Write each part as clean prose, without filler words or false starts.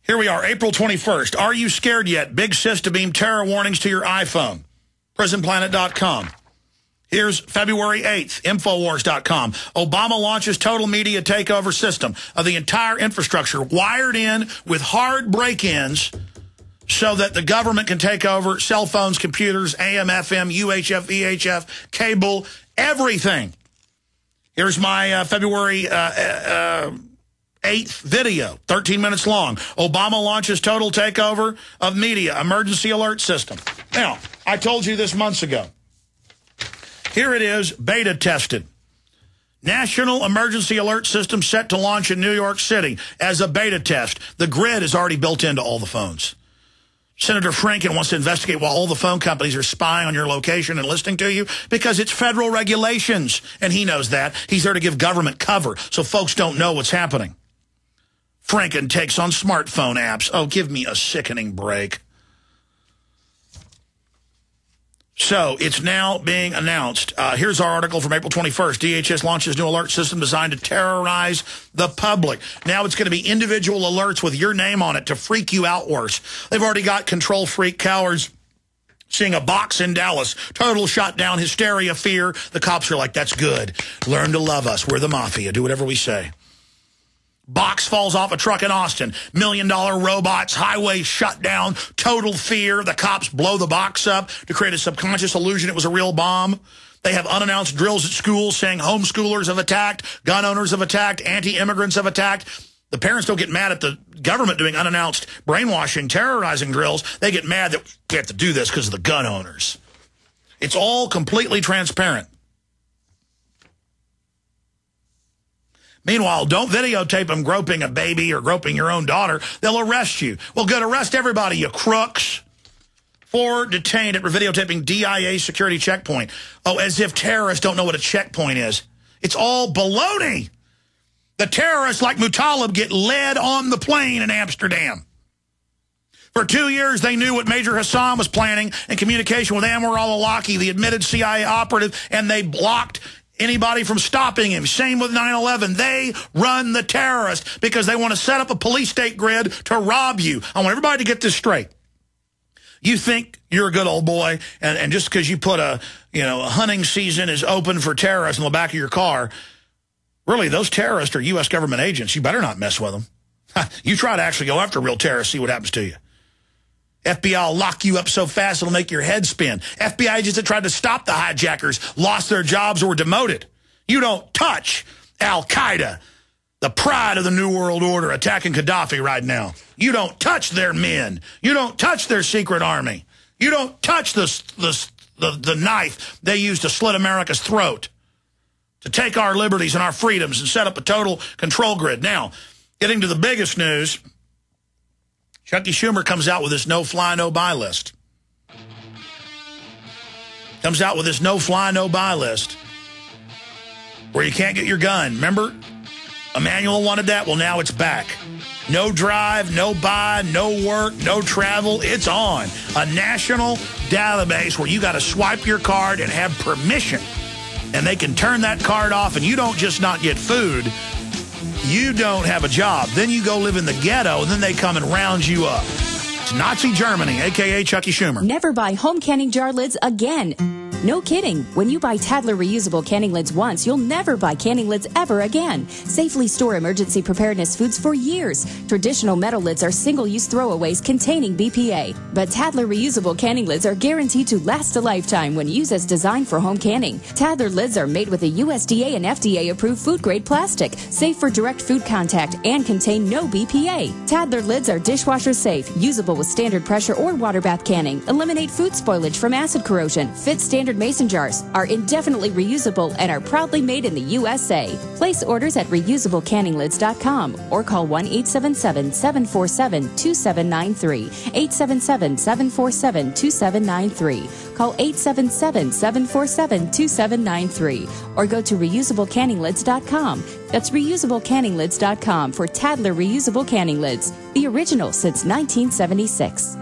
Here we are, April 21st. Are you scared yet? Big sis to beam terror warnings to your iPhone. PrisonPlanet.com. Here's February 8th, Infowars.com. Obama launches total media takeover system of the entire infrastructure, wired in with hard break-ins so that the government can take over cell phones, computers, AM, FM, UHF, VHF, cable, everything. Here's my February 8th video, 13 minutes long. Obama launches total takeover of media, emergency alert system. Now, I told you this months ago. Here it is, beta tested. National Emergency Alert System set to launch in New York City as a beta test. The grid is already built into all the phones. Senator Franken wants to investigate why all the phone companies are spying on your location and listening to you because it's federal regulations. And he knows that. He's there to give government cover so folks don't know what's happening. Franken takes on smartphone apps. Oh, give me a sickening break. So it's now being announced. Here's our article from April 21st. DHS launches new alert system designed to terrorize the public. Now it's going to be individual alerts with your name on it to freak you out worse. They've already got control freak cowards seeing a box in Dallas. Total shutdown, hysteria, fear. The cops are like, that's good. Learn to love us. We're the mafia. Do whatever we say. Box falls off a truck in Austin. $1 million robots, highway shut down, total fear. The cops blow the box up to create a subconscious illusion it was a real bomb. They have unannounced drills at schools saying homeschoolers have attacked, gun owners have attacked, anti-immigrants have attacked. The parents don't get mad at the government doing unannounced brainwashing, terrorizing drills. They get mad that we have to do this because of the gun owners. It's all completely transparent. Meanwhile, don't videotape them groping a baby or groping your own daughter. They'll arrest you. Well, good, arrest everybody, you crooks. 4 detained at videotaping DIA security checkpoint. Oh, as if terrorists don't know what a checkpoint is. It's all baloney. The terrorists like Muttalib get led on the plane in Amsterdam. For 2 years, they knew what Major Hassan was planning in communication with Anwar al-Awlaki, the admitted CIA operative, and they blocked anybody from stopping him. Same with 9/11. They run the terrorists because they want to set up a police state grid to rob you. I want everybody to get this straight. You think you're a good old boy, and just because you put a hunting season is open for terrorists in the back of your car, really, those terrorists are U.S. government agents. You better not mess with them. You try to actually go after real terrorists, see what happens to you. FBI will lock you up so fast it'll make your head spin. FBI agents that tried to stop the hijackers lost their jobs or were demoted. You don't touch Al-Qaeda, the pride of the New World Order, attacking Gaddafi right now. You don't touch their men. You don't touch their secret army. You don't touch the knife they use to slit America's throat, to take our liberties and our freedoms and set up a total control grid. Now, getting to the biggest news, Chucky Schumer comes out with this no-fly, no-buy list. Comes out with this no-fly, no-buy list where you can't get your gun. Remember, Emmanuel wanted that? Well, now it's back. No drive, no buy, no work, no travel. It's on. A national database where you got to swipe your card and have permission. And they can turn that card off, and you don't just not get food. You don't have a job. Then you go live in the ghetto, and then they come and round you up. It's Nazi Germany, a.k.a. Chucky Schumer. Never buy home canning jar lids again. No kidding. When you buy Tadler reusable canning lids once, you'll never buy canning lids ever again. Safely store emergency preparedness foods for years. Traditional metal lids are single-use throwaways containing BPA. But Tadler reusable canning lids are guaranteed to last a lifetime when used as designed for home canning. Tadler lids are made with a USDA and FDA-approved food-grade plastic, safe for direct food contact, and contain no BPA. Tadler lids are dishwasher safe, usable with standard pressure or water bath canning, eliminate food spoilage from acid corrosion, fit standard mason jars, are indefinitely reusable, and are proudly made in the USA. Place orders at reusablecanninglids.com or call 1-877-747-2793. 877-747-2793. Call 877-747-2793 or go to reusablecanninglids.com. That's reusablecanninglids.com for Tadler reusable canning lids, the original since 1976.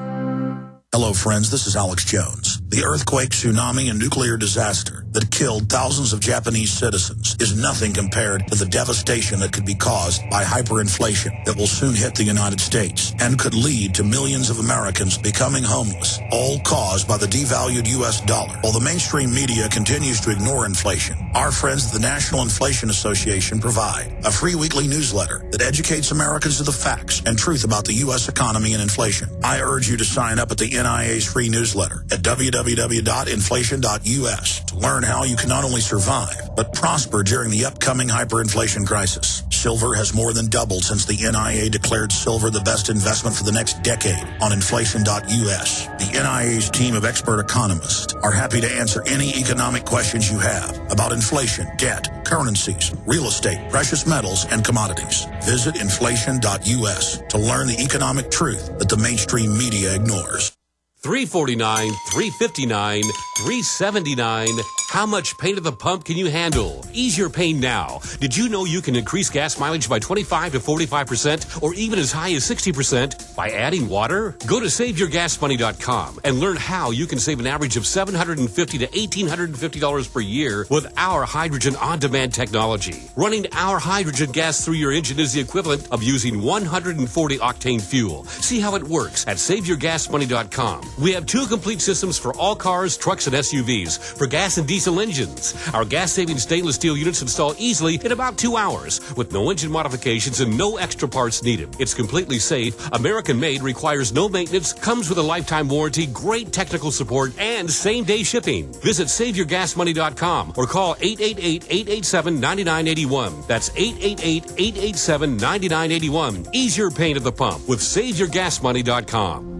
Hello, friends. This is Alex Jones. The earthquake, tsunami, and nuclear disaster that killed thousands of Japanese citizens is nothing compared to the devastation that could be caused by hyperinflation that will soon hit the United States and could lead to millions of Americans becoming homeless, all caused by the devalued U.S. dollar. While the mainstream media continues to ignore inflation, our friends at the National Inflation Association provide a free weekly newsletter that educates Americans to the facts and truth about the U.S. economy and inflation. I urge you to sign up at the NIA's free newsletter at www.inflation.us to learn how you can not only survive, but prosper during the upcoming hyperinflation crisis. Silver has more than doubled since the NIA declared silver the best investment for the next decade on inflation.us. The NIA's team of expert economists are happy to answer any economic questions you have about inflation, debt, currencies, real estate, precious metals, and commodities. Visit inflation.us to learn the economic truth that the mainstream media ignores. $3.49, $3.59, $3.79. How much pain at the pump can you handle? Ease your pain now. Did you know you can increase gas mileage by 25 to 45% or even as high as 60% by adding water? Go to SaveYourGasMoney.com and learn how you can save an average of $750 to $1,850 per year with our hydrogen on-demand technology. Running our hydrogen gas through your engine is the equivalent of using 140 octane fuel. See how it works at SaveYourGasMoney.com. We have 2 complete systems for all cars, trucks, and SUVs for gas and diesel engines. Our gas-saving stainless steel units install easily in about 2 hours with no engine modifications and no extra parts needed. It's completely safe, American-made, requires no maintenance, comes with a lifetime warranty, great technical support, and same-day shipping. Visit SaveYourGasMoney.com or call 888-887-9981. That's 888-887-9981. Ease your pain at the pump with SaveYourGasMoney.com.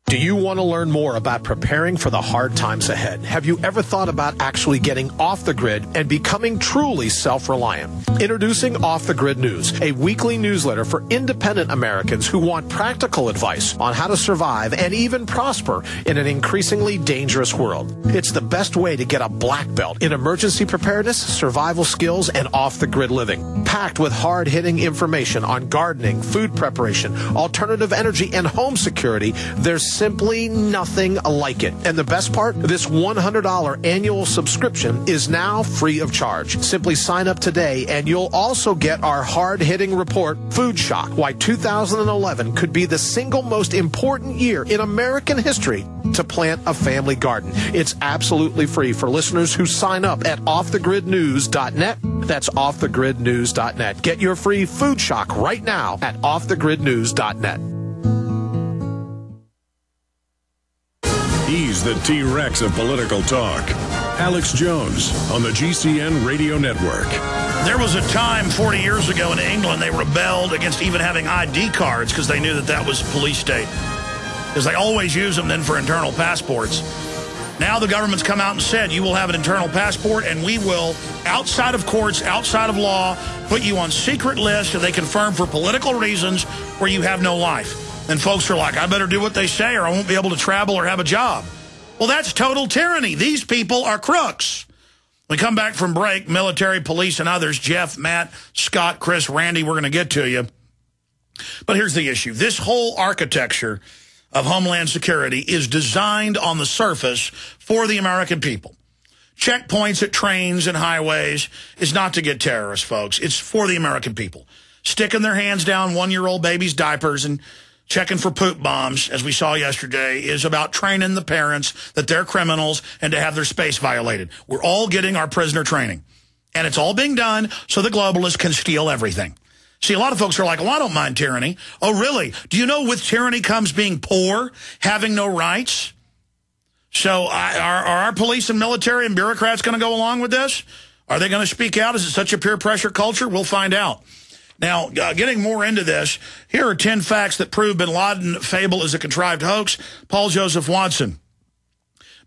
Do you want to learn more about preparing for the hard times ahead? Have you ever thought about actually getting off the grid and becoming truly self-reliant? Introducing Off the Grid News, a weekly newsletter for independent Americans who want practical advice on how to survive and even prosper in an increasingly dangerous world. It's the best way to get a black belt in emergency preparedness, survival skills, and off-the-grid living. Packed with hard-hitting information on gardening, food preparation, alternative energy, and home security, there's simply nothing like it. And the best part, this $100 annual subscription is now free of charge. Simply sign up today and you'll also get our hard-hitting report, Food Shock, Why 2011 Could Be the Single Most Important Year in American History to Plant a Family Garden. It's absolutely free for listeners who sign up at offthegridnews.net. That's offthegridnews.net. Get your free Food Shock right now at offthegridnews.net. He's the T-Rex of political talk. Alex Jones on the GCN Radio Network. There was a time 40 years ago in England they rebelled against even having ID cards because they knew that that was police state. Because they always use them then for internal passports. Now the government's come out and said you will have an internal passport and we will, outside of courts, outside of law, put you on secret lists and they confirm for political reasons where you have no life. And folks are like, I better do what they say or I won't be able to travel or have a job. Well, that's total tyranny. These people are crooks. We come back from break, military, police, and others. Jeff, Matt, Scott, Chris, Randy, we're going to get to you. But here's the issue. This whole architecture of Homeland Security is designed on the surface for the American people. Checkpoints at trains and highways is not to get terrorists, folks. It's for the American people. Sticking their hands down one-year-old babies' diapers and checking for poop bombs, as we saw yesterday, is about training the parents that they're criminals and to have their space violated. We're all getting our prisoner training. And it's all being done so the globalists can steal everything. See, a lot of folks are like, well, I don't mind tyranny. Oh, really? Do you know with tyranny comes being poor, having no rights? So are our police and military and bureaucrats going to go along with this? Are they going to speak out? Is it such a peer pressure culture? We'll find out. Now, getting more into this, here are 10 facts that prove bin Laden fable is a contrived hoax. Paul Joseph Watson.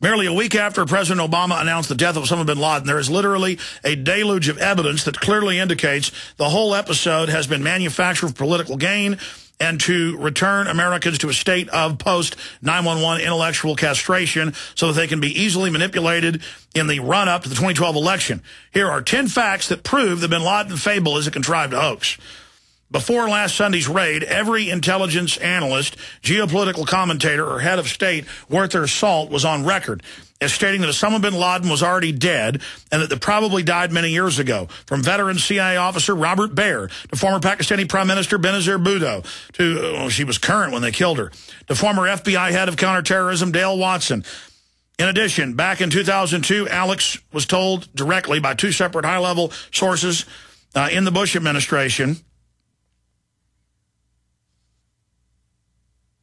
Merely a week after President Obama announced the death of Osama bin Laden, there is literally a deluge of evidence that clearly indicates the whole episode has been manufactured for political gain and to return Americans to a state of post-9/11 intellectual castration so that they can be easily manipulated in the run-up to the 2012 election. Here are 10 facts that prove the bin Laden fable is a contrived hoax. Before last Sunday's raid, every intelligence analyst, geopolitical commentator, or head of state worth their salt was on record as stating that Osama bin Laden was already dead and that they probably died many years ago. From veteran CIA officer Robert Baer to former Pakistani Prime Minister Benazir Bhutto to, she was current when they killed her, to former FBI head of counterterrorism Dale Watson. In addition, back in 2002, Alex was told directly by two separate high-level sources in the Bush administration.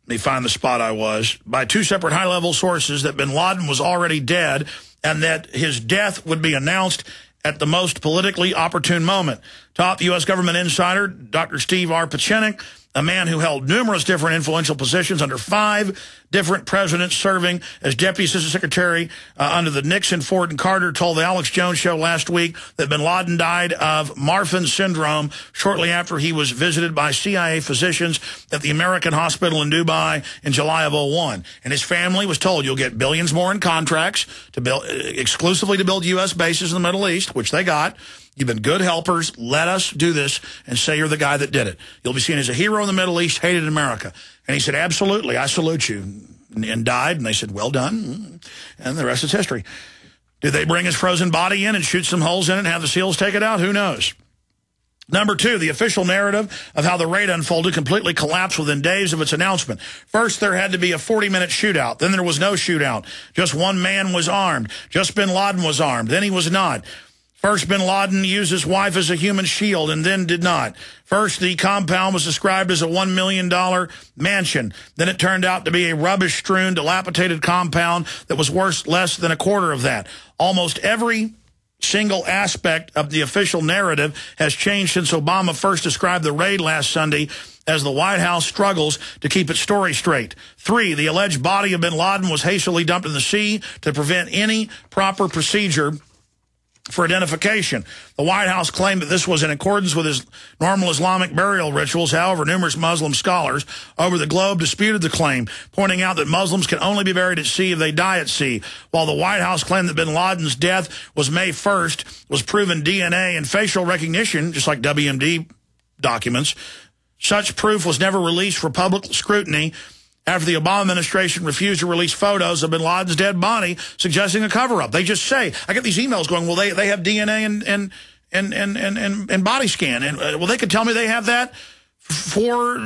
Let me find the spot I was. By two separate high-level sources that bin Laden was already dead and that his death would be announced at the most politically opportune moment. Top U.S. government insider, Dr. Steve R. Pachenik, a man who held numerous different influential positions under 5 different presidents, serving as Deputy Assistant Secretary under the Nixon, Ford, and Carter, told the Alex Jones Show last week that bin Laden died of Marfan syndrome shortly after he was visited by CIA physicians at the American Hospital in Dubai in July of 2001. And his family was told, you'll get billions more in contracts to build exclusively to build U.S. bases in the Middle East, which they got. You've been good helpers. Let us do this and say you're the guy that did it. You'll be seen as a hero in the Middle East, hated in America. And he said, absolutely, I salute you, and died. And they said, well done. And the rest is history. Did they bring his frozen body in and shoot some holes in it and have the SEALs take it out? Who knows? Number 2, the official narrative of how the raid unfolded completely collapsed within days of its announcement. First, there had to be a 40-minute shootout. Then there was no shootout. Just one man was armed. Just bin Laden was armed. Then he was not. First, bin Laden used his wife as a human shield and then did not. First, the compound was described as a $1 million mansion. Then it turned out to be a rubbish-strewn, dilapidated compound that was worth less than a quarter of that. Almost every single aspect of the official narrative has changed since Obama first described the raid last Sunday as the White House struggles to keep its story straight. 3, the alleged body of bin Laden was hastily dumped in the sea to prevent any proper procedure for identification. The White House claimed that this was in accordance with his normal Islamic burial rituals. However, numerous Muslim scholars over the globe disputed the claim, pointing out that Muslims can only be buried at sea if they die at sea. While the White House claimed that bin Laden's death was May 1st, was proven DNA and facial recognition, just like WMD documents. Such proof was never released for public scrutiny after the Obama administration refused to release photos of bin Laden's dead body, suggesting a cover-up. They just say, I get these emails going, well, they have DNA and body scan. And well, they could tell me they have that for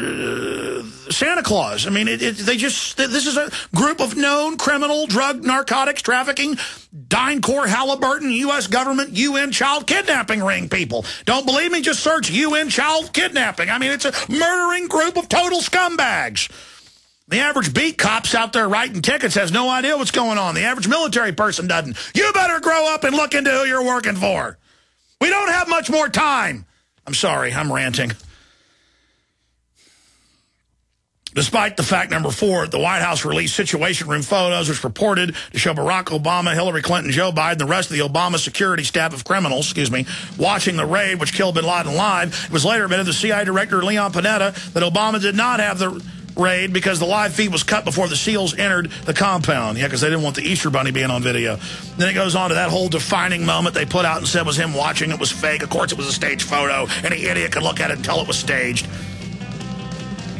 Santa Claus. I mean, this is a group of known criminal, drug, narcotics, trafficking, DynCorp, Halliburton, U.S. government, UN child kidnapping ring people. Don't believe me? Just search UN child kidnapping. I mean, it's a murdering group of total scumbags. The average beat cop's out there writing tickets has no idea what's going on. The average military person doesn't. You better grow up and look into who you're working for. We don't have much more time. I'm sorry, I'm ranting. Despite the fact, number 4, the White House released Situation Room photos, which purported to show Barack Obama, Hillary Clinton, Joe Biden, and the rest of the Obama security staff of criminals, watching the raid, which killed bin Laden live. It was later admitted to CIA Director Leon Panetta that Obama did not have the raid because the live feed was cut before the SEALs entered the compound. Yeah, because they didn't want the Easter Bunny being on video. Then it goes on to that whole defining moment they put out and said was him watching. It was fake. Of course, it was a staged photo. Any idiot could look at it and tell it was staged.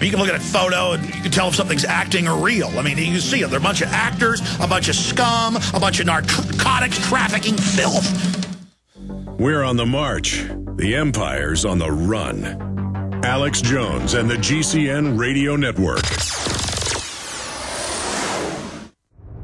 You can look at a photo and you can tell if something's acting or real. I mean, you can see it. They're a bunch of actors, a bunch of scum, a bunch of narcotics, trafficking filth. We're on the march. The empire's on the run. Alex Jones and the GCN Radio Network.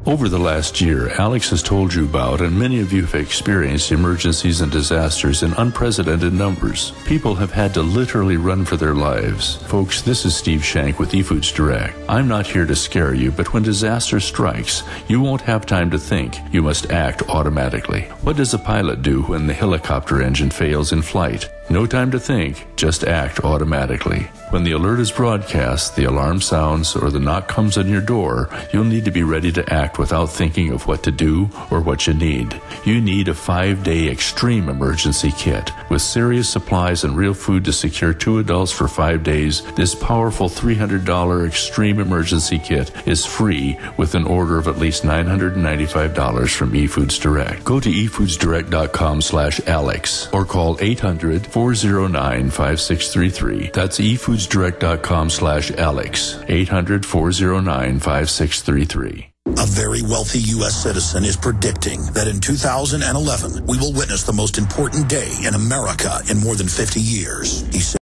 Over the last year, Alex has told you about, and many of you have experienced, emergencies and disasters in unprecedented numbers. People have had to literally run for their lives. Folks, this is Steve Shank with eFoods Direct. I'm not here to scare you, but when disaster strikes, you won't have time to think. You must act automatically. What does a pilot do when the helicopter engine fails in flight? No time to think, just act automatically. When the alert is broadcast, the alarm sounds, or the knock comes on your door, you'll need to be ready to act without thinking of what to do or what you need. You need a 5-day extreme emergency kit. With serious supplies and real food to secure 2 adults for 5 days, this powerful $300 extreme emergency kit is free with an order of at least $995 from eFoods Direct. Go to efoodsdirect.com/Alex or call 800 800-409-5633. That's efoodsdirect.com/Alex. 800-409-5633. A very wealthy U.S. citizen is predicting that in 2011, we will witness the most important day in America in more than 50 years. He said